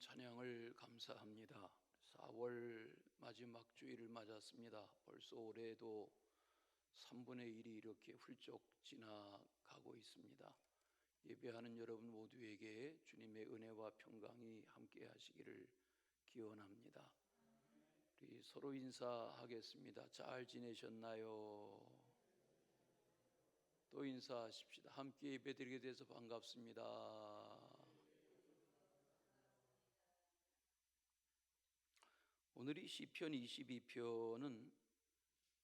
찬양을 감사합니다. 4월 마지막 주일을 맞았습니다. 벌써 올해도 3분의 1이 이렇게 훌쩍 지나가고 있습니다. 예배하는 여러분 모두에게 주님의 은혜와 평강이 함께 하시기를 기원합니다. 우리 서로 인사하겠습니다. 잘 지내셨나요? 또 인사하십시다. 함께 예배드리게 돼서 반갑습니다. 오늘이 시편 22편은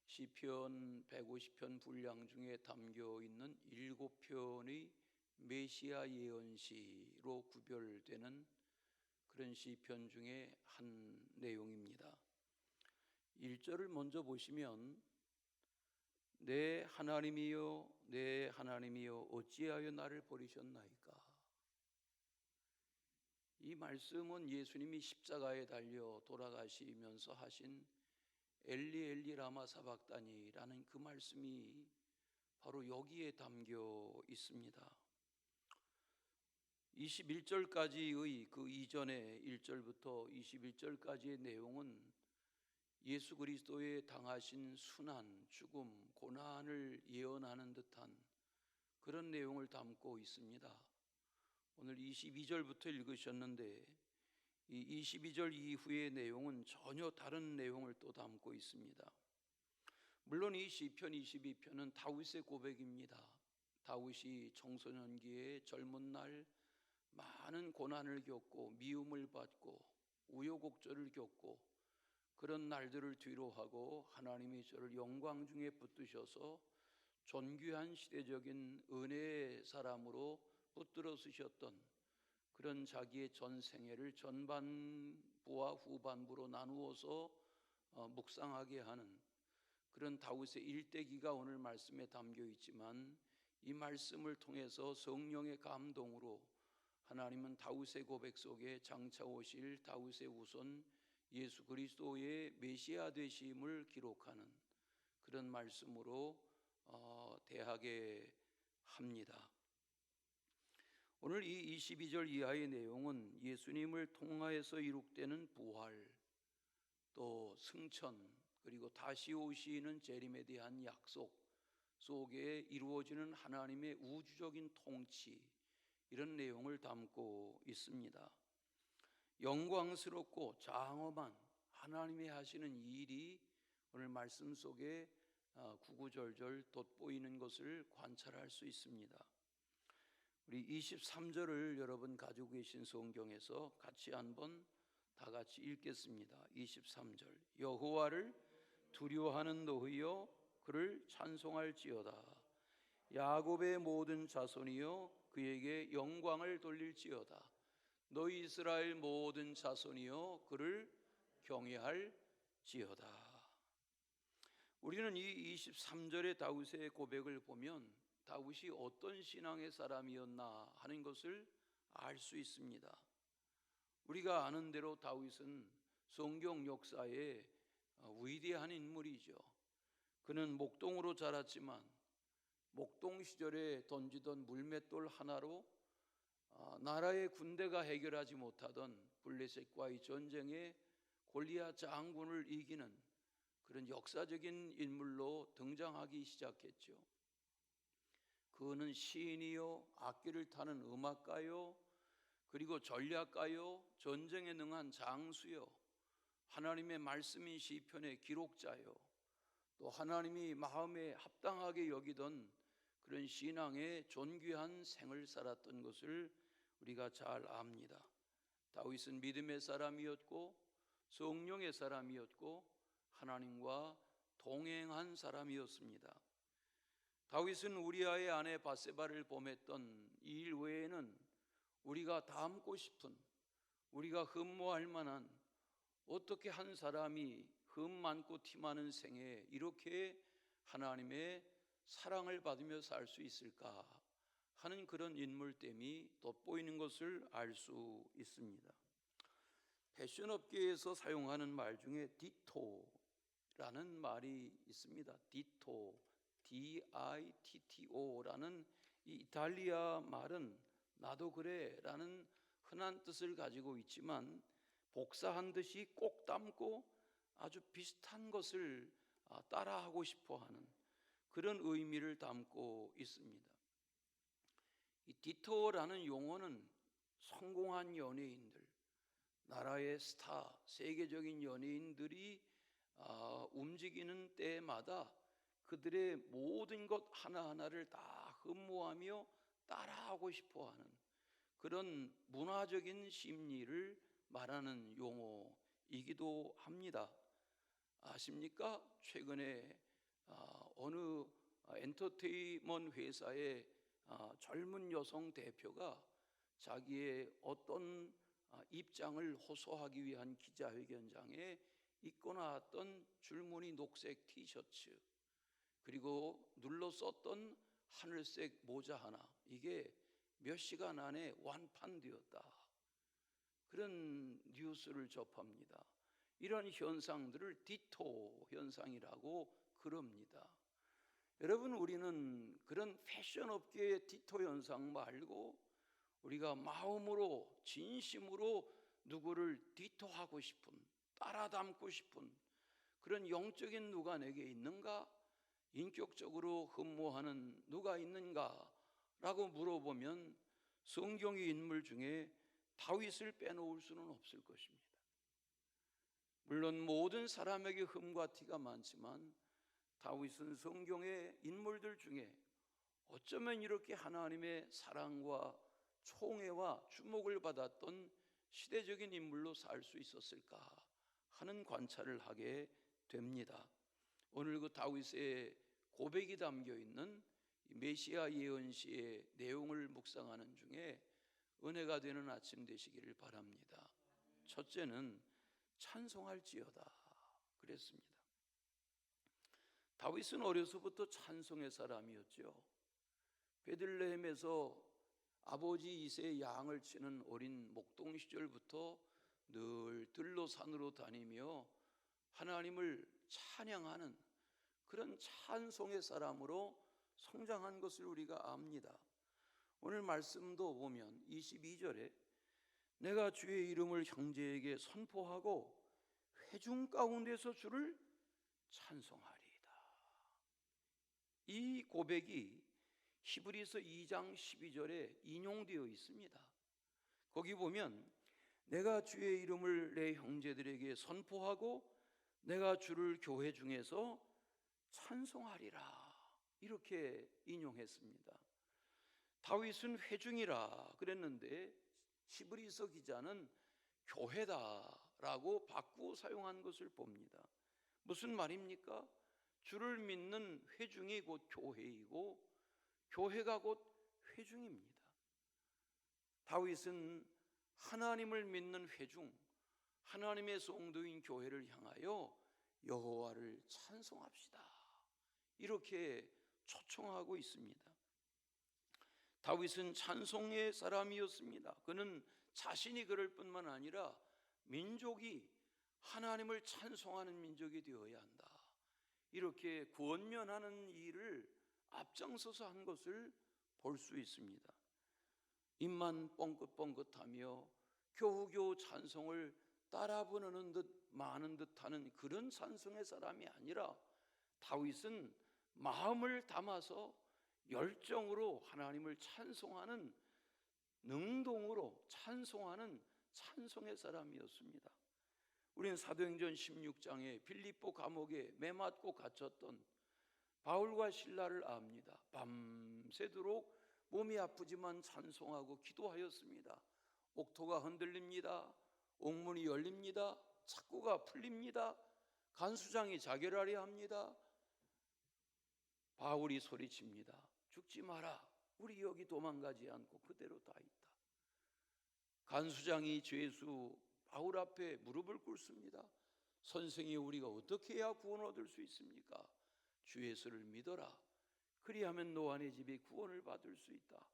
시편 150편 분량 중에 담겨 있는 7편의 메시아 예언시로 구별되는 그런 시편 중에 한 내용입니다. 1절을 먼저 보시면 내 하나님이여 내 하나님이여 어찌하여 나를 버리셨나이까. 이 말씀은 예수님이 십자가에 달려 돌아가시면서 하신 엘리 엘리 라마 사박다니라는 그 말씀이 바로 여기에 담겨 있습니다. 21절까지의 그 이전의 1절부터 21절까지의 내용은 예수 그리스도의 당하신 순환, 죽음, 고난을 예언하는 듯한 그런 내용을 담고 있습니다. 오늘 22절부터 읽으셨는데 이 22절 이후의 내용은 전혀 다른 내용을 또 담고 있습니다. 물론 이 시편 22편은 다윗의 고백입니다. 다윗이 청소년기에 젊은 날 많은 고난을 겪고 미움을 받고 우여곡절을 겪고 그런 날들을 뒤로하고 하나님이 저를 영광 중에 붙드셔서 존귀한 시대적인 은혜의 사람으로 붙들어 쓰셨던 그런 자기의 전생애를 전반부와 후반부로 나누어서 묵상하게 하는 그런 다윗의 일대기가 오늘 말씀에 담겨 있지만 이 말씀을 통해서 성령의 감동으로 하나님은 다윗의 고백 속에 장차 오실 다윗의 후손 예수 그리스도의 메시아 되심을 기록하는 그런 말씀으로 대하게 합니다. 오늘 이 22절 이하의 내용은 예수님을 통하여서 이룩되는 부활, 또 승천, 그리고 다시 오시는 재림에 대한 약속 속에 이루어지는 하나님의 우주적인 통치, 이런 내용을 담고 있습니다. 영광스럽고 장엄한 하나님이 하시는 일이 오늘 말씀 속에 구구절절 돋보이는 것을 관찰할 수 있습니다. 우리 23절을 여러분 가지고 계신 성경에서 같이 한번 다 같이 읽겠습니다. 23절 여호와를 두려워하는 너희여 그를 찬송할지어다. 야곱의 모든 자손이여 그에게 영광을 돌릴지어다. 너희 이스라엘 모든 자손이여 그를 경외할지어다. 우리는 이 23절의 다윗의 고백을 보면 다윗이 어떤 신앙의 사람이었나 하는 것을 알 수 있습니다. 우리가 아는 대로 다윗은 성경 역사의 위대한 인물이죠. 그는 목동으로 자랐지만 목동 시절에 던지던 물맷돌 하나로 나라의 군대가 해결하지 못하던 블레셋과의 전쟁에 골리앗 장군을 이기는 그런 역사적인 인물로 등장하기 시작했죠. 그는 시인이요, 악기를 타는 음악가요, 그리고 전략가요, 전쟁에 능한 장수요, 하나님의 말씀인 시편의 기록자요, 또 하나님이 마음에 합당하게 여기던 그런 신앙의 존귀한 생을 살았던 것을 우리가 잘 압니다. 다윗은 믿음의 사람이었고 성령의 사람이었고 하나님과 동행한 사람이었습니다. 다윗은 우리아의 아내 바세바를 범했던 이 일 외에는 우리가 닮고 싶은, 우리가 흠모할 만한 어떻게 한 사람이 흠 많고 티 많은 생에 이렇게 하나님의 사랑을 받으며 살 수 있을까 하는 그런 인물됨이 돋보이는 것을 알 수 있습니다. 패션업계에서 사용하는 말 중에 디토라는 말이 있습니다. 디토, DITTO라는 이 이탈리아 말은 나도 그래 라는 흔한 뜻을 가지고 있지만 복사한 듯이 꼭 담고 아주 비슷한 것을 따라하고 싶어하는 그런 의미를 담고 있습니다. 이 디토라는 용어는 성공한 연예인들, 나라의 스타, 세계적인 연예인들이 움직이는 때마다 그들의 모든 것 하나하나를 다 흠모하며 따라하고 싶어하는 그런 문화적인 심리를 말하는 용어이기도 합니다. 아십니까? 최근에 어느 엔터테인먼트 회사의 젊은 여성 대표가 자기의 어떤 입장을 호소하기 위한 기자회견장에 입고 나왔던 줄무늬 녹색 티셔츠, 그리고 눌러 썼던 하늘색 모자 하나, 이게 몇 시간 안에 완판되었다, 그런 뉴스를 접합니다. 이런 현상들을 디토 현상이라고 그럽니다. 여러분, 우리는 그런 패션 업계의 디토 현상 말고 우리가 마음으로 진심으로 누구를 디토하고 싶은, 따라 닮고 싶은 그런 영적인 누가 내게 있는가? 인격적으로 흠모하는 누가 있는가? 라고 물어보면 성경의 인물 중에 다윗을 빼놓을 수는 없을 것입니다. 물론 모든 사람에게 흠과 티가 많지만 다윗은 성경의 인물들 중에 어쩌면 이렇게 하나님의 사랑과 총애와 주목을 받았던 시대적인 인물로 살 수 있었을까 하는 관찰을 하게 됩니다. 오늘 그 다윗의 고백이 담겨 있는 메시아 예언시의 내용을 묵상하는 중에 은혜가 되는 아침 되시기를 바랍니다. 첫째는 찬송할지어다 그랬습니다. 다윗은 어려서부터 찬송의 사람이었죠. 베들레헴에서 아버지 이새의 양을 치는 어린 목동 시절부터 늘 들로 산으로 다니며 하나님을 찬양하는 그런 찬송의 사람으로 성장한 것을 우리가 압니다. 오늘 말씀도 보면 22절에 내가 주의 이름을 형제에게 선포하고 회중 가운데서 주를 찬송하리이다. 이 고백이 히브리서 2장 12절에 인용되어 있습니다. 거기 보면 내가 주의 이름을 내 형제들에게 선포하고 내가 주를 교회 중에서 찬송하리라, 이렇게 인용했습니다. 다윗은 회중이라 그랬는데 히브리서 기자는 교회다라고 바꾸어 사용한 것을 봅니다. 무슨 말입니까? 주를 믿는 회중이 곧 교회이고 교회가 곧 회중입니다. 다윗은 하나님을 믿는 회중, 하나님의 성도인 교회를 향하여 여호와를 찬송합시다, 이렇게 초청하고 있습니다. 다윗은 찬송의 사람이었습니다. 그는 자신이 그럴 뿐만 아니라 민족이 하나님을 찬송하는 민족이 되어야 한다, 이렇게 권면하는 일을 앞장서서 한 것을 볼 수 있습니다. 입만 뻥긋뻥긋하며 겨우겨우 찬송을 따라 부르는 듯 많은 듯하는 그런 찬송의 사람이 아니라 다윗은 마음을 담아서 열정으로 하나님을 찬송하는, 능동으로 찬송하는 찬송의 사람이었습니다. 우리는 사도행전 16장에 빌립보 감옥에 매맞고 갇혔던 바울과 실라를 압니다. 밤새도록 몸이 아프지만 찬송하고 기도하였습니다. 옥토가 흔들립니다. 옥문이 열립니다. 착고가 풀립니다. 간수장이 자결하려 합니다. 바울이 소리칩니다. 죽지 마라. 우리 여기 도망가지 않고 그대로 다 있다. 간수장이 죄수 바울 앞에 무릎을 꿇습니다. 선생이 우리가 어떻게 해야 구원 얻을 수 있습니까? 주 예수를 믿어라. 그리하면 노아의 집에 구원을 받을 수 있다.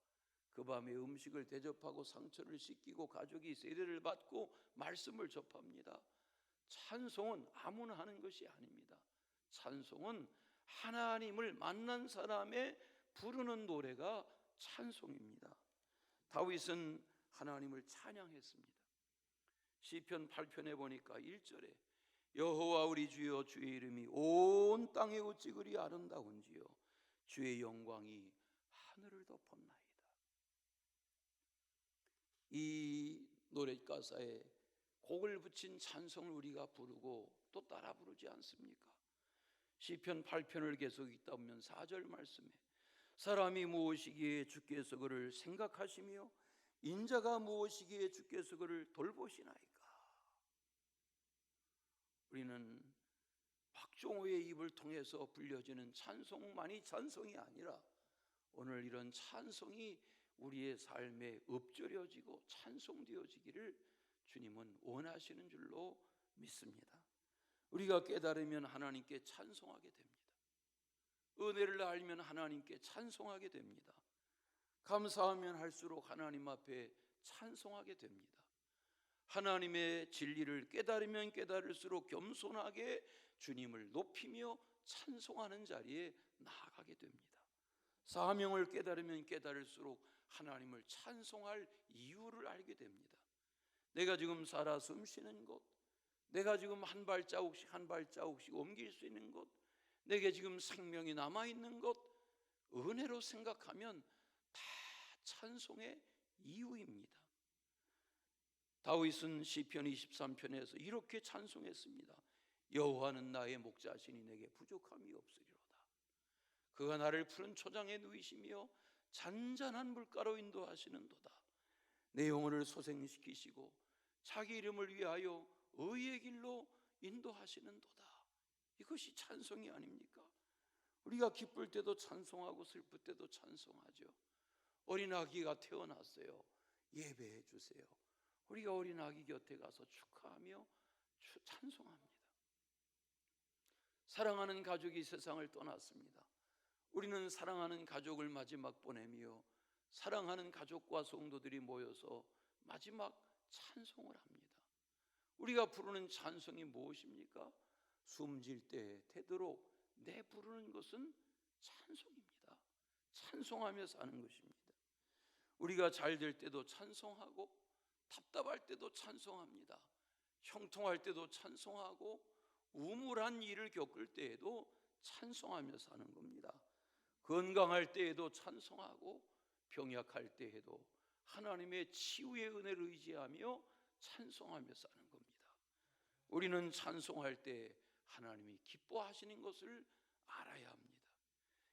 그 밤에 음식을 대접하고 상처를 씻기고 가족이 세례를 받고 말씀을 접합니다. 찬송은 아무나 하는 것이 아닙니다. 찬송은 하나님을 만난 사람의 부르는 노래가 찬송입니다. 다윗은 하나님을 찬양했습니다. 시편 8편에 보니까 1절에 여호와 우리 주여 주의 이름이 온 땅에 어찌 그리 아름다운지요 주의 영광이 하늘을 덮었나이다. 이 노래 가사에 곡을 붙인 찬송을 우리가 부르고 또 따라 부르지 않습니까? 시편 8편을 계속 읽다 보면 4절 말씀에 사람이 무엇이기에 주께서 그를 생각하시며 인자가 무엇이기에 주께서 그를 돌보시나이까. 우리는 박종호의 입을 통해서 불려지는 찬송만이 찬송이 아니라 오늘 이런 찬송이 우리의 삶에 엎드려지고 찬송되어지기를 주님은 원하시는 줄로 믿습니다. 우리가 깨달으면 하나님께 찬송하게 됩니다. 은혜를 알면 하나님께 찬송하게 됩니다. 감사하면 할수록 하나님 앞에 찬송하게 됩니다. 하나님의 진리를 깨달으면 깨달을수록 겸손하게 주님을 높이며 찬송하는 자리에 나아가게 됩니다. 사명을 깨달으면 깨달을수록 하나님을 찬송할 이유를 알게 됩니다. 내가 지금 살아 숨쉬는 곳, 내가 지금 한 발자국씩 한 발자국씩 옮길 수 있는 곳, 내게 지금 생명이 남아있는 것, 은혜로 생각하면 다 찬송의 이유입니다. 다윗은 시편 23편에서 이렇게 찬송했습니다. 여호와는 나의 목자시니 내게 부족함이 없으리로다. 그가 나를 푸른 초장에 누이시며 잔잔한 물가로 인도하시는도다. 내 영혼을 소생시키시고 자기 이름을 위하여 의의 길로 인도하시는도다. 이것이 찬송이 아닙니까? 우리가 기쁠 때도 찬송하고 슬플 때도 찬송하죠. 어린 아기가 태어났어요. 예배해 주세요. 우리가 어린 아기 곁에 가서 축하하며 찬송합니다. 사랑하는 가족이 세상을 떠났습니다. 우리는 사랑하는 가족을 마지막 보내며 사랑하는 가족과 성도들이 모여서 마지막 찬송을 합니다. 우리가 부르는 찬송이 무엇입니까? 숨질 때 되도록 내 부르는 것은 찬송입니다. 찬송하며 사는 것입니다. 우리가 잘 될 때도 찬송하고 답답할 때도 찬송합니다. 형통할 때도 찬송하고 우물한 일을 겪을 때에도 찬송하며 사는 겁니다. 건강할 때에도 찬송하고 병약할 때에도 하나님의 치유의 은혜를 의지하며 찬송하며 사는 겁니다. 우리는 찬송할 때 하나님이 기뻐하시는 것을 알아야 합니다.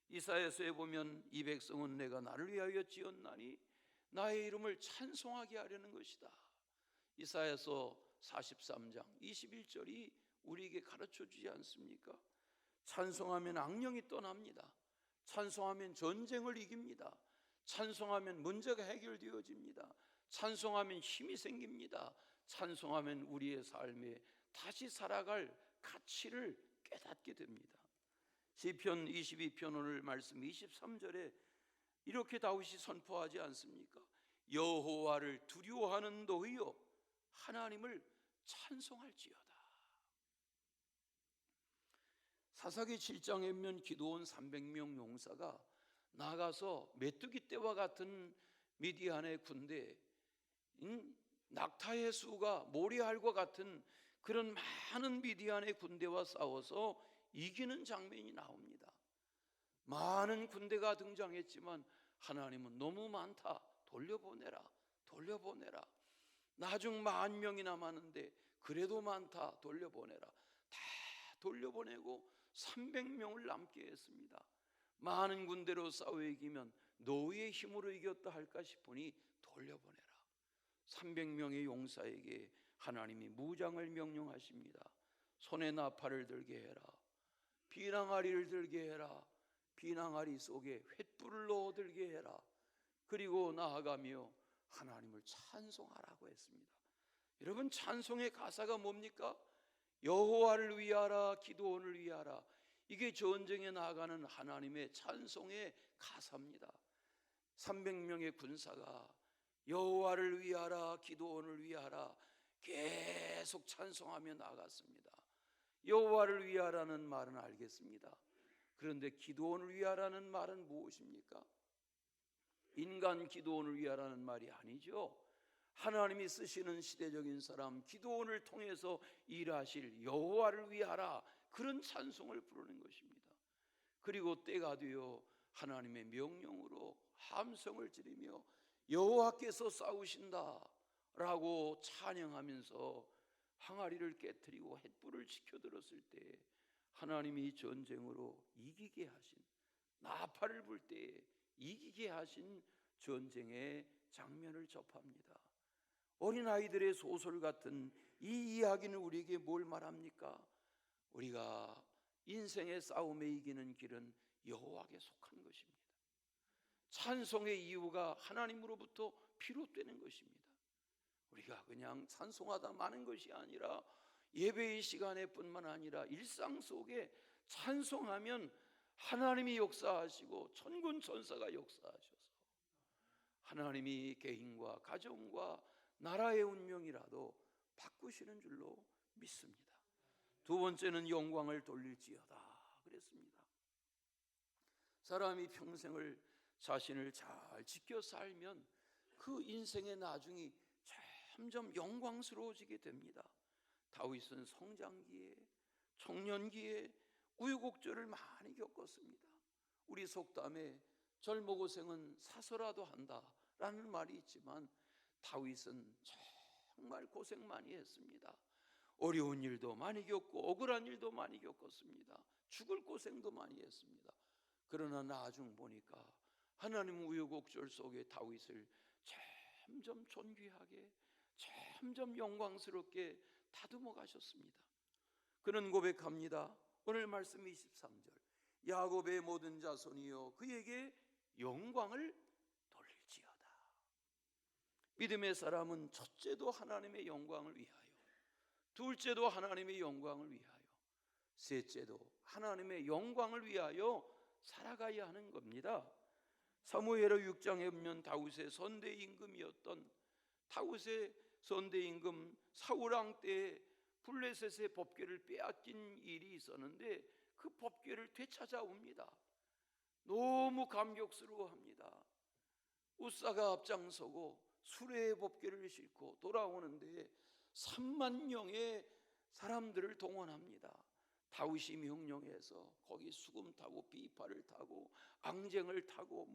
이사야서에 보면 이 백성은 내가 나를 위하여 지었나니 나의 이름을 찬송하게 하려는 것이다. 이사야서 43장 21절이 우리에게 가르쳐 주지 않습니까? 찬송하면 악령이 떠납니다. 찬송하면 전쟁을 이깁니다. 찬송하면 문제가 해결되어집니다. 찬송하면 힘이 생깁니다. 찬송하면 우리의 삶에 다시 살아갈 가치를 깨닫게 됩니다. 시편 22편 오늘 말씀 23절에 이렇게 다윗이 선포하지 않습니까? 여호와를 두려워하는 너희여 하나님을 찬송할지어다. 사사기 7장에 보면 기드온 300명 용사가 나가서 메뚜기 떼와 같은 미디안의 군대, 낙타의 수가 모래알과 같은 그런 많은 미디안의 군대와 싸워서 이기는 장면이 나옵니다. 많은 군대가 등장했지만 하나님은 너무 많다, 돌려보내라, 돌려보내라. 나중 10,000명이 남았는데 그래도 많다, 돌려보내라. 다 돌려보내고 300명을 남게 했습니다. 많은 군대로 싸워 이기면 노예의 힘으로 이겼다 할까 싶으니 돌려보내라. 300명의 용사에게 하나님이 무장을 명령하십니다. 손에 나팔을 들게 해라. 비낭아리를 들게 해라. 비낭아리 속에 횃불을 넣어 들게 해라. 그리고 나아가며 하나님을 찬송하라고 했습니다. 여러분, 찬송의 가사가 뭡니까? 여호와를 위하라, 기드온을 위하라. 이게 전쟁에 나아가는 하나님의 찬송의 가사입니다. 300명의 군사가 여호와를 위하라, 기드온을 위하라 계속 찬송하며 나아갔습니다. 여호와를 위하라는 말은 알겠습니다. 그런데 기드온을 위하라는 말은 무엇입니까? 인간 기드온을 위하라는 말이 아니죠. 하나님이 쓰시는 시대적인 사람 기드온을 통해서 일하실 여호와를 위하라, 그런 찬송을 부르는 것입니다. 그리고 때가 되어 하나님의 명령으로 함성을 지르며 여호와께서 싸우신다라고 찬양하면서 항아리를 깨뜨리고 횃불을 지켜들었을 때 하나님이 전쟁으로 이기게 하신, 나팔을 불 때 이기게 하신 전쟁의 장면을 접합니다. 어린아이들의 소설 같은 이 이야기는 우리에게 뭘 말합니까? 우리가 인생의 싸움에 이기는 길은 여호와께 속한 것입니다. 찬송의 이유가 하나님으로부터 비롯되는 것입니다. 우리가 그냥 찬송하다 마는 것이 아니라 예배의 시간에 뿐만 아니라 일상 속에 찬송하면 하나님이 역사하시고 천군 천사가 역사하셔서 하나님이 개인과 가정과 나라의 운명이라도 바꾸시는 줄로 믿습니다. 두 번째는 영광을 돌릴지어다 그랬습니다. 사람이 평생을 자신을 잘 지켜 살면 그 인생의 나중이 점점 영광스러워지게 됩니다. 다윗은 성장기에, 청년기에 우여곡절을 많이 겪었습니다. 우리 속담에 젊어고생은 사서라도 한다라는 말이 있지만 다윗은 정말 고생 많이 했습니다. 어려운 일도 많이 겪고 억울한 일도 많이 겪었습니다. 죽을 고생도 많이 했습니다. 그러나 나중 보니까 하나님 우여곡절 속에 다윗을 점점 존귀하게, 점점 영광스럽게 다듬어 가셨습니다. 그는 고백합니다. 오늘 말씀 23절, 야곱의 모든 자손이여 그에게 영광을 돌릴지어다. 믿음의 사람은 첫째도 하나님의 영광을 위하여, 둘째도 하나님의 영광을 위하여, 셋째도 하나님의 영광을 위하여 살아가야 하는 겁니다. 사무엘하 6장에 보면 다윗의 선대 임금이었던, 다윗의 선대 임금 사울왕 때 블레셋의 법궤를 빼앗긴 일이 있었는데 그 법궤를 되찾아옵니다. 너무 감격스러워합니다. 우사가 앞장서고 수레의 법궤를 싣고 돌아오는데 3만 명의 사람들을 동원합니다. 다윗이 명령해서 거기 수금 타고 비파를 타고 앙쟁을 타고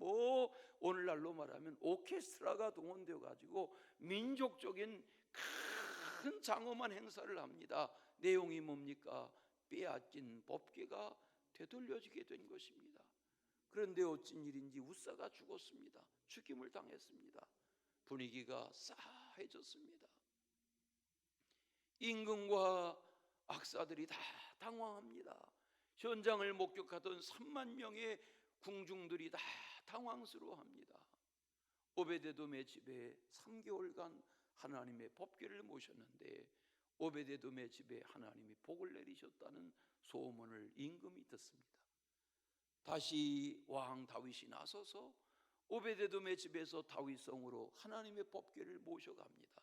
오늘날로 말하면 오케스트라가 동원되어 가지고 민족적인 큰 장엄한 행사를 합니다. 내용이 뭡니까? 빼앗긴 법궤가 되돌려지게 된 것입니다. 그런데 어쩐 일인지 우사가 죽었습니다. 죽임을 당했습니다. 분위기가 싸해졌습니다. 임금과 악사들이 다 당황합니다. 현장을 목격하던 3만 명의 궁중들이 다 당황스러워합니다. 오베데돔의 집에 3개월간 하나님의 법궤를 모셨는데 오베데돔의 집에 하나님이 복을 내리셨다는 소문을 임금이 듣습니다. 다시 왕 다윗이 나서서 오베데돔의 집에서 다윗성으로 하나님의 법궤를 모셔갑니다.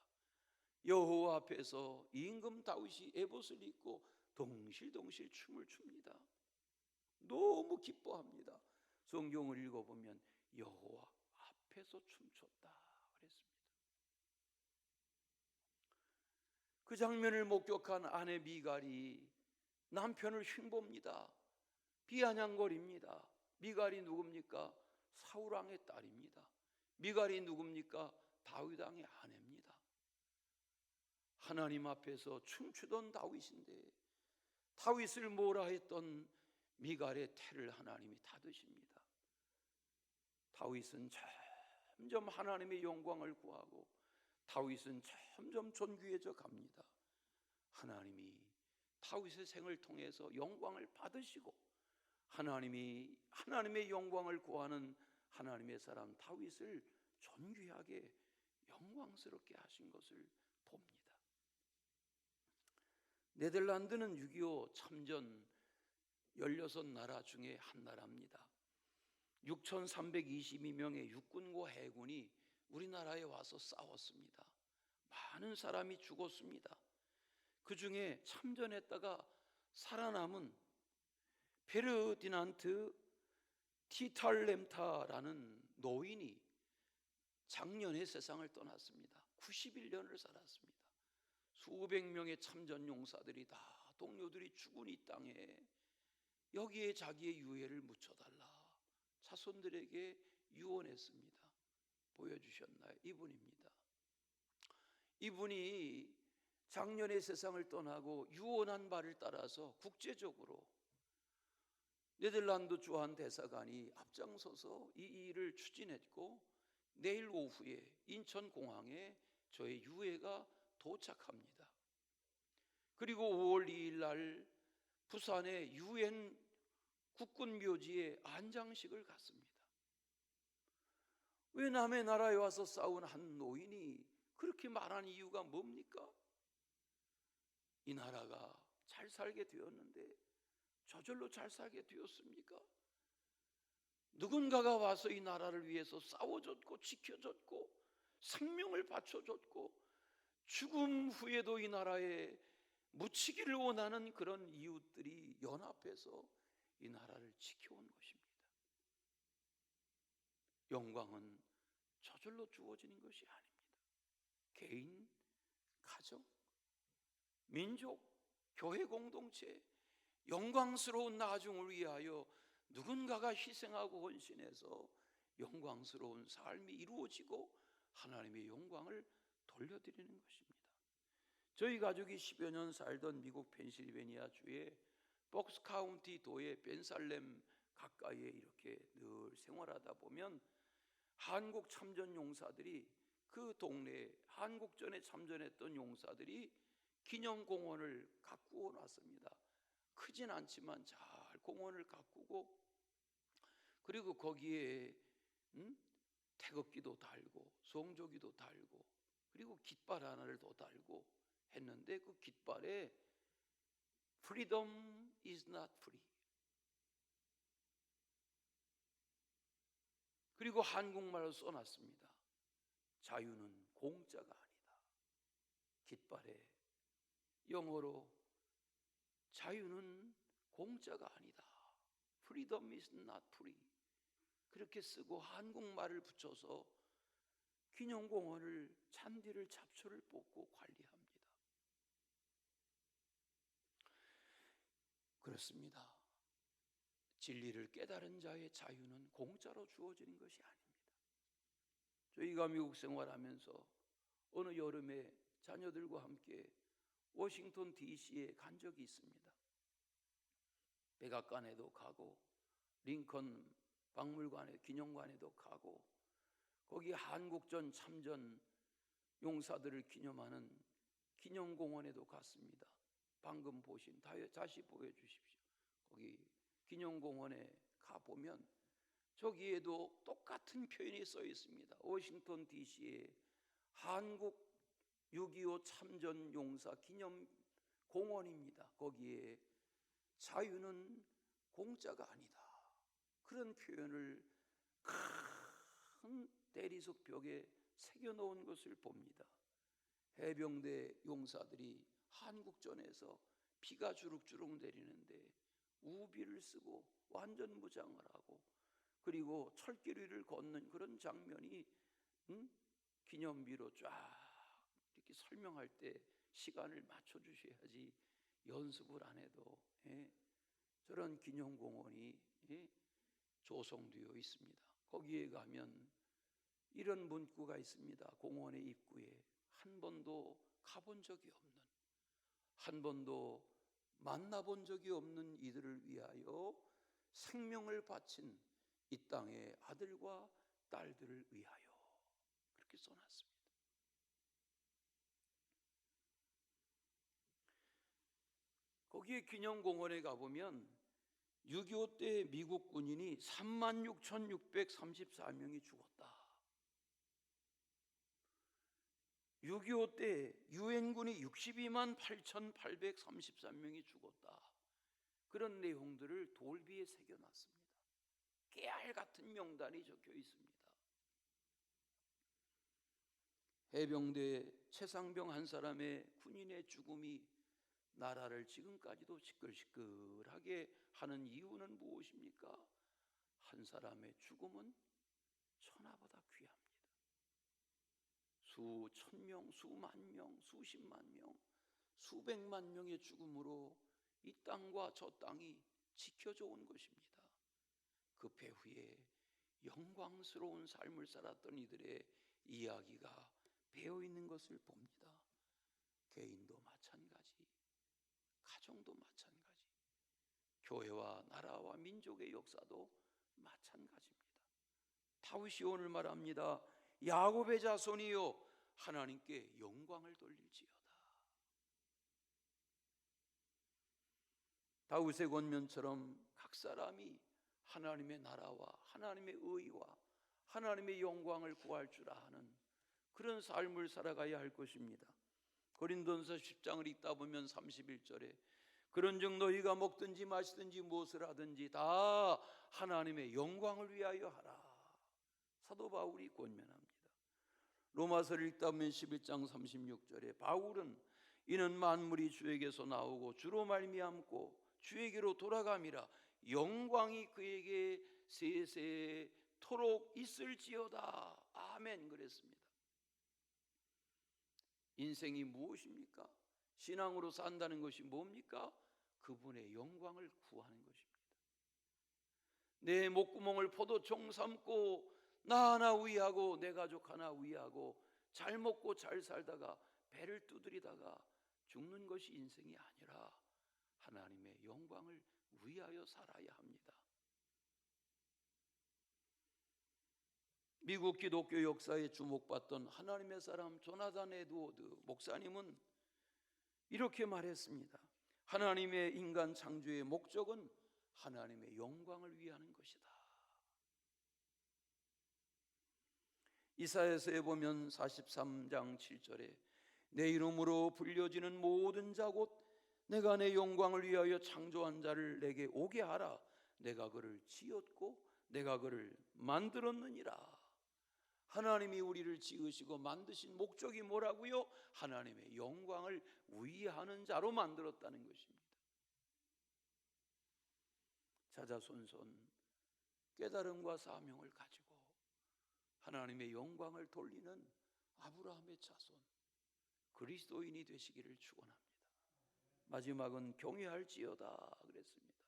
여호와 앞에서 임금 다윗이 에봇을 입고 덩실덩실 춤을 춥니다. 너무 기뻐합니다. 성경을 읽어보면 여호와 앞에서 춤췄다 그랬습니다. 그 장면을 목격한 아내 미갈이 남편을 흉봅니다. 비아냥거립니다. 미갈이 누굽니까? 사울왕의 딸입니다. 미갈이 누굽니까? 다윗왕의 아내입니다. 하나님 앞에서 춤추던 다윗인데 다윗을 뭐라 했던 미갈의 태를 하나님이 닫으십니다. 다윗은 점점 하나님의 영광을 구하고 다윗은 점점 존귀해져 갑니다. 하나님이 다윗의 생을 통해서 영광을 받으시고 하나님이 하나님의 영광을 구하는 하나님의 사람 다윗을 존귀하게 영광스럽게 하신 것을 봅니다. 네덜란드는 6.25 참전 16나라 중에 한 나라입니다. 6,322명의 육군과 해군이 우리나라에 와서 싸웠습니다. 많은 사람이 죽었습니다. 그 중에 참전했다가 살아남은 페르디난트 티탈렘타라는 노인이 작년에 세상을 떠났습니다. 91년을 살았습니다. 수백 명의 참전 용사들이 다 동료들이 죽은 이 땅에 여기에 자기의 유해를 묻혀달라 자손들에게 유언했습니다. 보여주셨나요? 이분입니다. 이분이 작년에 세상을 떠나고 유언한 바를 따라서 국제적으로 네덜란드 주한 대사관이 앞장서서 이 일을 추진했고 내일 오후에 인천공항에 저의 유해가 도착합니다. 그리고 5월 2일 날 부산의 유엔 국군묘지에 안장식을 갖습니다. 왜 남의 나라에 와서 싸운 한 노인이 그렇게 말한 이유가 뭡니까? 이 나라가 잘 살게 되었는데 저절로 잘 살게 되었습니까? 누군가가 와서 이 나라를 위해서 싸워줬고 지켜줬고 생명을 바쳐줬고 죽음 후에도 이 나라에 묻히기를 원하는 그런 이웃들이 연합해서 이 나라를 지켜온 것입니다. 영광은 저절로 주어지는 것이 아닙니다. 개인, 가정, 민족, 교회 공동체, 영광스러운 나중을 위하여 누군가가 희생하고 헌신해서 영광스러운 삶이 이루어지고 하나님의 영광을 돌려드리는 것입니다. 저희 가족이 10여 년 살던 미국 펜실베니아 주의 폭스 카운티 도의 벤살렘 가까이에 이렇게 늘 생활하다 보면 한국 참전 용사들이 그 동네에 한국전에 참전했던 용사들이 기념공원을 가꾸어 놨습니다. 크진 않지만 잘 공원을 가꾸고 그리고 거기에 태극기도 달고 성조기도 달고 그리고 깃발 하나를 더 달고 했는데 그 깃발에 Freedom is not free. 그리고 한국말로 써놨습니다. 자유는 공짜가 아니다. 깃발에 영어로 자유는 공짜가 아니다. Freedom is not free. 그렇게 쓰고 한국말을 붙여서 기념공원을 잔디를 잡초를 뽑고 관리합니다. 그렇습니다. 진리를 깨달은 자의 자유는 공짜로 주어지는 것이 아닙니다. 저희가 미국 생활하면서 어느 여름에 자녀들과 함께 워싱턴 DC에 간 적이 있습니다. 백악관에도 가고 링컨 박물관에 기념관에도 가고 거기 한국전 참전 용사들을 기념하는 기념공원에도 갔습니다. 방금 보신 다시 보여주십시오. 거기 기념공원에 가보면 저기에도 똑같은 표현이 써 있습니다. 워싱턴 DC에 한국 6.25 참전 용사 기념공원입니다. 거기에 자유는 공짜가 아니다. 그런 표현을 큰 대리석 벽에 새겨놓은 것을 봅니다. 해병대 용사들이 한국전에서 피가 주룩주룩 내리는데 우비를 쓰고 완전 무장을 하고 그리고 철길 위를 걷는 그런 장면이 기념비로 쫙 이렇게 설명할 때 시간을 맞춰주셔야지 연습을 안 해도 저런 기념공원이 조성되어 있습니다. 거기에 가면 이런 문구가 있습니다. 공원의 입구에 한 번도 가본 적이 없는 한 번도 만나본 적이 없는 이들을 위하여 생명을 바친 이 땅의 아들과 딸들을 위하여 그렇게 써놨습니다. 거기에 기념공원에 가보면 6.25 때 미국 군인이 36,634명이 죽었다. 6.25 때 유엔군이 62만 8,833명이 죽었다. 그런 내용들을 돌비에 새겨놨습니다. 깨알 같은 명단이 적혀 있습니다. 해병대 최상병 한 사람의 군인의 죽음이 나라를 지금까지도 시끌시끌하게 하는 이유는 무엇입니까? 한 사람의 죽음은 천하보다 귀합니다. 수천 명, 수만 명, 수십만 명, 수백만 명의 죽음으로 이 땅과 저 땅이 지켜져 온 것입니다. 그 배후에 영광스러운 삶을 살았던 이들의 이야기가 배어 있는 것을 봅니다. 개인도 마찬가지, 가정도 마찬가지, 교회와 나라와 민족의 역사도 마찬가지입니다. 다윗이 오늘 말합니다. 야곱의 자손이여 하나님께 영광을 돌릴지어다. 다윗의 권면처럼 각 사람이 하나님의 나라와 하나님의 의와 하나님의 영광을 구할 줄 아는 그런 삶을 살아가야 할 것입니다. 고린도전서 10장을 읽다 보면 31절에 그런즉 너희가 먹든지 마시든지 무엇을 하든지 다 하나님의 영광을 위하여 하라. 사도 바울이 권면합니다. 로마서를 읽다 보면 11장 36절에 바울은 이는 만물이 주에게서 나오고 주로 말미암고 주에게로 돌아감이라 영광이 그에게 세세토록 있을지어다. 아멘 그랬습니다. 인생이 무엇입니까? 신앙으로 산다는 것이 뭡니까? 그분의 영광을 구하는 것입니다. 내 목구멍을 포도청 삼고 나 하나 위하고 내 가족 하나 위하고 잘 먹고 잘 살다가 배를 두드리다가 죽는 것이 인생이 아니라 하나님의 영광을 위하여 살아야 합니다. 미국 기독교 역사에 주목받던 하나님의 사람 조나단 에드워드 목사님은 이렇게 말했습니다. 하나님의 인간 창조의 목적은 하나님의 영광을 위하는 것이다. 이사야서에 보면 43장 7절에 내 이름으로 불려지는 모든 자 곧 내가 내 영광을 위하여 창조한 자를 내게 오게 하라. 내가 그를 지었고 내가 그를 만들었느니라. 하나님이 우리를 지으시고 만드신 목적이 뭐라고요? 하나님의 영광을 위하는 자로 만들었다는 것입니다. 자자손손 깨달음과 사명을 가지고 하나님의 영광을 돌리는 아브라함의 자손 그리스도인이 되시기를 축원합니다. 마지막은 경외할지어다 그랬습니다.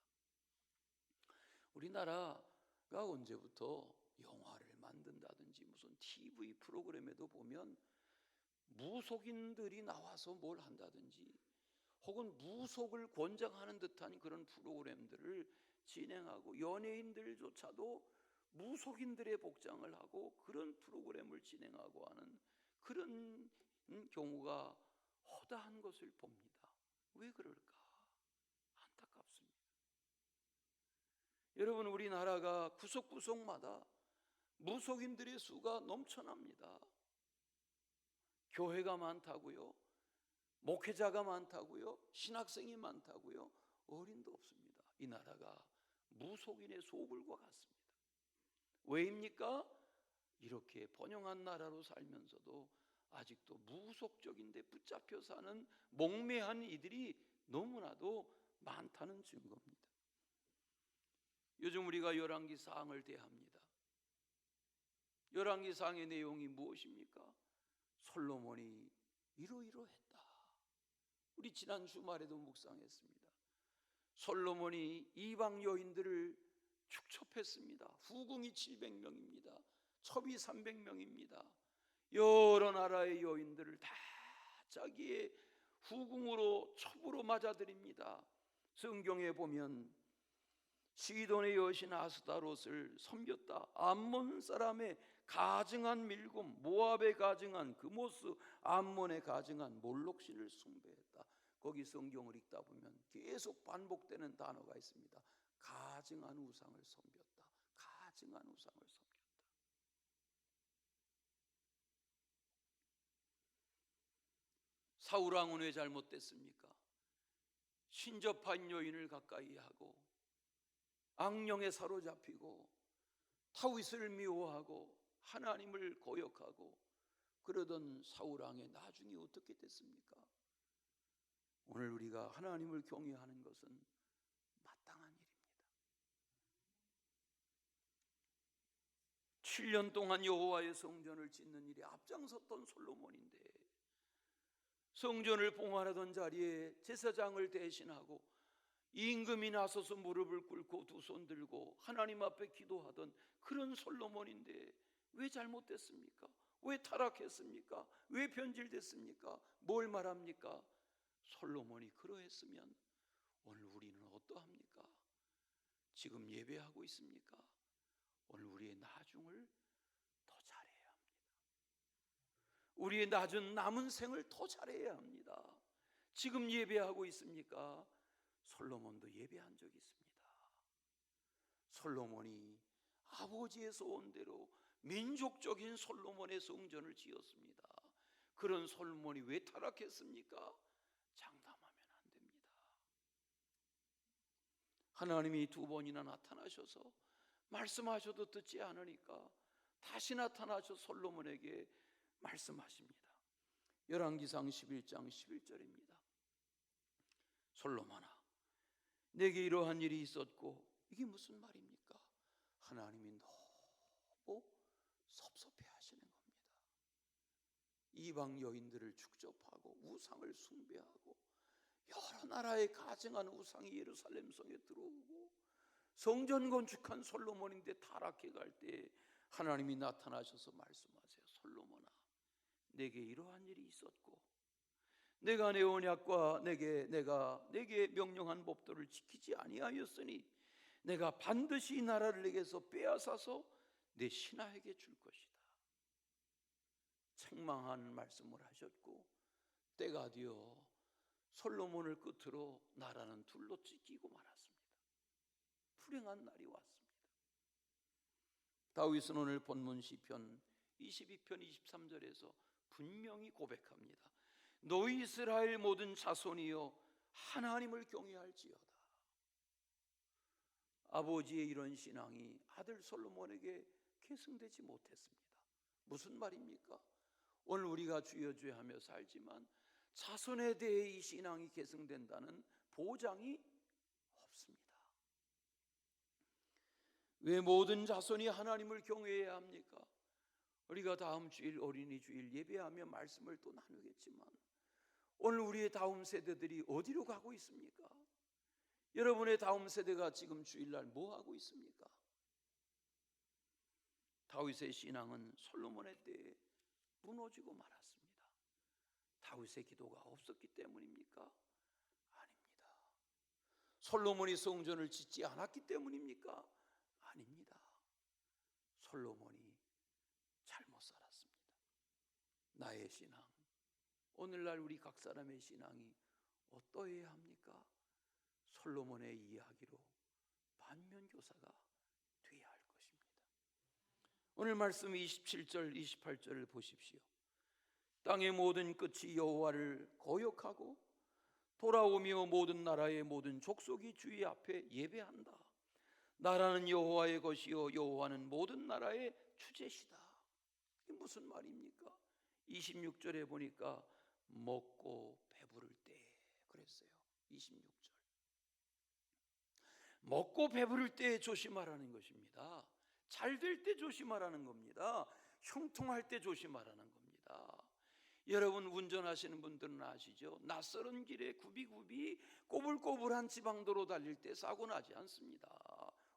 우리나라가 언제부터 영화를 만든다든지 무슨 TV 프로그램에도 보면 무속인들이 나와서 뭘 한다든지 혹은 무속을 권장하는 듯한 그런 프로그램들을 진행하고 연예인들조차도 무속인들의 복장을 하고 그런 프로그램을 진행하고 하는 그런 경우가 허다한 것을 봅니다. 왜 그럴까? 안타깝습니다. 여러분 우리나라가 구석구석마다 무속인들의 수가 넘쳐납니다. 교회가 많다고요? 목회자가 많다고요? 신학생이 많다고요? 어린도 없습니다. 이 나라가 무속인의 소굴과 같습니다. 왜입니까? 이렇게 번영한 나라로 살면서도 아직도 무속적인 데 붙잡혀 사는 몽매한 이들이 너무나도 많다는 증거입니다. 요즘 우리가 열왕기 사항을 대합니다. 열왕기 사항의 내용이 무엇입니까? 솔로몬이 이러이러했다. 우리 지난 주말에도 묵상했습니다. 솔로몬이 이방 여인들을 축첩했습니다. 후궁이 700명입니다. 첩이 300명입니다. 여러 나라의 여인들을 다 자기의 후궁으로 첩으로 맞아들입니다. 성경에 보면 시돈의 여신 아스다롯을 섬겼다. 암몬 사람의 가증한 밀곰, 모압에 가증한 그모스, 암몬에 가증한 몰록신을 숭배했다. 거기 성경을 읽다 보면 계속 반복되는 단어가 있습니다. 가증한 우상을 섬겼다. 가증한 우상을 섬겼다. 사울 왕은 왜 잘못됐습니까? 신접한 여인을 가까이 하고 악령에 사로잡히고 다윗을 미워하고 하나님을 거역하고 그러던 사울 왕의 나중이 어떻게 됐습니까? 오늘 우리가 하나님을 경외하는 것은 마땅한 일입니다. 7년 동안 여호와의 성전을 짓는 일에 앞장섰던 솔로몬인데, 성전을 봉헌하던 자리에 제사장을 대신하고 임금이 나서서 무릎을 꿇고 두 손 들고 하나님 앞에 기도하던 그런 솔로몬인데 왜 잘못됐습니까? 왜 타락했습니까? 왜 변질됐습니까? 뭘 말합니까? 솔로몬이 그러했으면 오늘 우리는 어떠합니까? 지금 예배하고 있습니까? 오늘 우리의 나중을 더 잘해야 합니다. 우리의 낮은 남은 생을 더 잘해야 합니다. 지금 예배하고 있습니까? 솔로몬도 예배한 적이 있습니다. 솔로몬이 아버지의 소원대로 민족적인 솔로몬의 성전을 지었습니다. 그런 솔로몬이 왜 타락했습니까? 장담하면 안 됩니다. 하나님이 두 번이나 나타나셔서 말씀하셔도 듣지 않으니까 다시 나타나셔 솔로몬에게 말씀하십니다. 열왕기상 11장 11절입니다. 솔로몬아, 내게 이러한 일이 있었고, 이게 무슨 말입니까? 하나님이 너무 섭섭해 하시는 겁니다. 이방 여인들을 축적하고 우상을 숭배하고 여러 나라에 가증한 우상이 예루살렘 성에 들어오고 성전 건축한 솔로몬인데 타락해 갈 때 하나님이 나타나셔서 말씀하세요. 솔로몬아, 내게 이러한 일이 있었고 내가 내 언약과 내가 내게 명령한 법도를 지키지 아니하였으니 내가 반드시 이 나라를 내게서 빼앗아서 내 신하에게 줄 것이다. 책망하는 말씀을 하셨고 때가 되어 솔로몬을 끝으로 나라는 둘로 찢기고 말았습니다. 불행한 날이 왔습니다. 다윗은 오늘 본문 시편 22편 23절에서 분명히 고백합니다. 너희 이스라엘 모든 자손이여 하나님을 경외할지어다. 아버지의 이런 신앙이 아들 솔로몬에게 계승되지 못했습니다. 무슨 말입니까? 오늘 우리가 주여 주여 하며 살지만 자손에 대해 이 신앙이 계승된다는 보장이 없습니다. 왜 모든 자손이 하나님을 경외해야 합니까? 우리가 다음 주일 어린이 주일 예배하며 말씀을 또 나누겠지만 오늘 우리의 다음 세대들이 어디로 가고 있습니까? 여러분의 다음 세대가 지금 주일날 뭐 하고 있습니까? 다윗의 신앙은 솔로몬의 때에 무너지고 말았습니다. 다윗의 기도가 없었기 때문입니까? 아닙니다. 솔로몬이 성전을 짓지 않았기 때문입니까? 아닙니다. 솔로몬이 잘못 살았습니다. 나의 신앙, 오늘날 우리 각 사람의 신앙이 어떠해야 합니까? 솔로몬의 이야기로 반면교사가 돼야 할 것입니다. 오늘 말씀 27절 28절을 보십시오. 땅의 모든 끝이 여호와를 거역하고 돌아오며 모든 나라의 모든 족속이 주의 앞에 예배한다. 나라는 여호와의 것이요 여호와는 모든 나라의 주제시다. 이게 무슨 말입니까? 26절에 보니까 먹고 배부를 때 그랬어요. 26절. 먹고 배부를 때 조심하라는 것입니다. 잘 될 때 조심하라는 겁니다. 형통할 때 조심하라는 겁니다. 여러분 운전하시는 분들은 아시죠? 낯설은 길에 굽이굽이 꼬불꼬불한 지방도로 달릴 때 사고 나지 않습니다.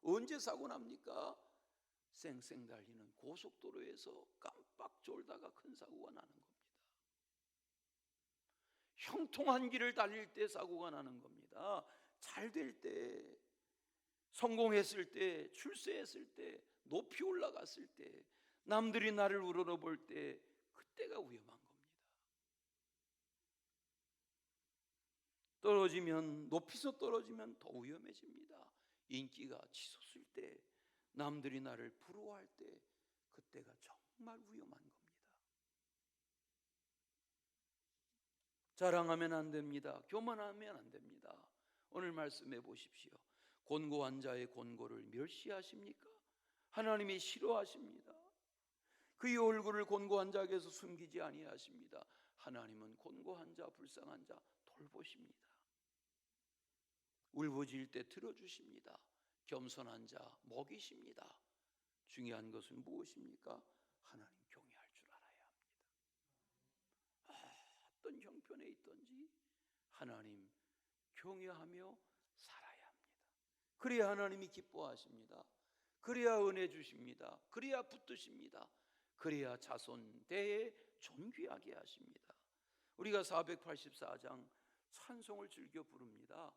언제 사고 납니까? 쌩쌩 달리는 고속도로에서 깜빡 졸다가 큰 사고가 나는 겁니다. 형통한 길을 달릴 때 사고가 나는 겁니다. 잘 될 때, 성공했을 때, 출세했을 때, 높이 올라갔을 때, 남들이 나를 우러러볼 때 그때가 위험한 겁니다. 떨어지면, 높이서 떨어지면 더 위험해집니다. 인기가 치솟을 때, 남들이 나를 부러워할 때 그때가 정말 위험한 겁니다. 자랑하면 안 됩니다. 교만하면 안 됩니다. 오늘 말씀해 보십시오. 곤고한 자의 곤고를 멸시하십니까? 하나님이 싫어하십니다. 그의 얼굴을 곤고한 자에게서 숨기지 아니하십니다. 하나님은 곤고한 자, 불쌍한 자 돌보십니다. 울부짖을 때 들어주십니다. 겸손한 자 먹이십니다. 중요한 것은 무엇입니까? 하나님 경외할 줄 알아야 합니다. 어떤 형편에 있든지 하나님 경외하며 살아야 합니다. 그래야 하나님이 기뻐하십니다. 그래야 은혜 주십니다. 그래야 붙드십니다. 그래야 자손 대에 존귀하게 하십니다. 우리가 484장 찬송을 즐겨 부릅니다.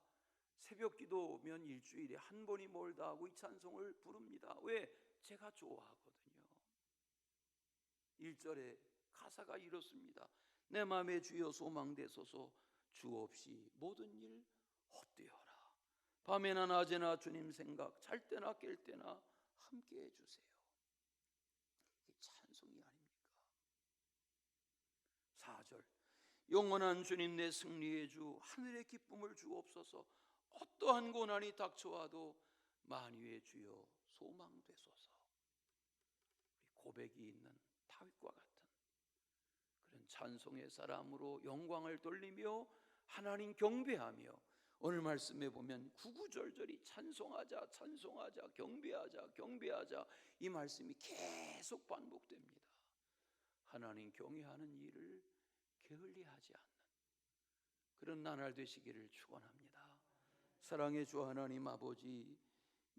새벽 기도면 일주일에 한 번이 멀다 하고 이 찬송을 부릅니다. 왜? 제가 좋아하거든요. 1절에 가사가 이렇습니다. 내 마음에 주여 소망되소서, 주 없이 모든 일 헛되어라. 밤에나 낮에나 주님 생각, 잘 때나 깰 때나 함께 해주세요. 이게 찬송이 아닙니까? 4절, 영원한 주님 내 승리의 주, 하늘의 기쁨을 주옵소서. 어떠한 고난이 닥쳐와도 만유의 주여 소망되소서. 고백이 있는 다윗과 같은 그런 찬송의 사람으로 영광을 돌리며 하나님 경배하며, 오늘 말씀에 보면 구구절절이 찬송하자 찬송하자 경배하자 경배하자 이 말씀이 계속 반복됩니다. 하나님 경외하는 일을 게을리하지 않는 그런 나날 되시기를 축원합니다. 사랑의 주 하나님 아버지,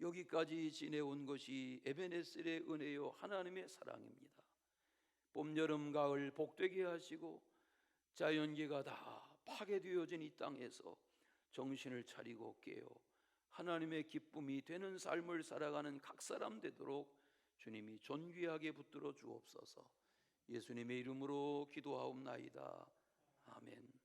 여기까지 지내온 것이 에베네셀의 은혜요 하나님의 사랑입니다. 봄, 여름, 가을 복되게 하시고 자연계가 다 파괴되어진 이 땅에서 정신을 차리고 깨어 하나님의 기쁨이 되는 삶을 살아가는 각 사람 되도록 주님이 존귀하게 붙들어 주옵소서. 예수님의 이름으로 기도하옵나이다. 아멘.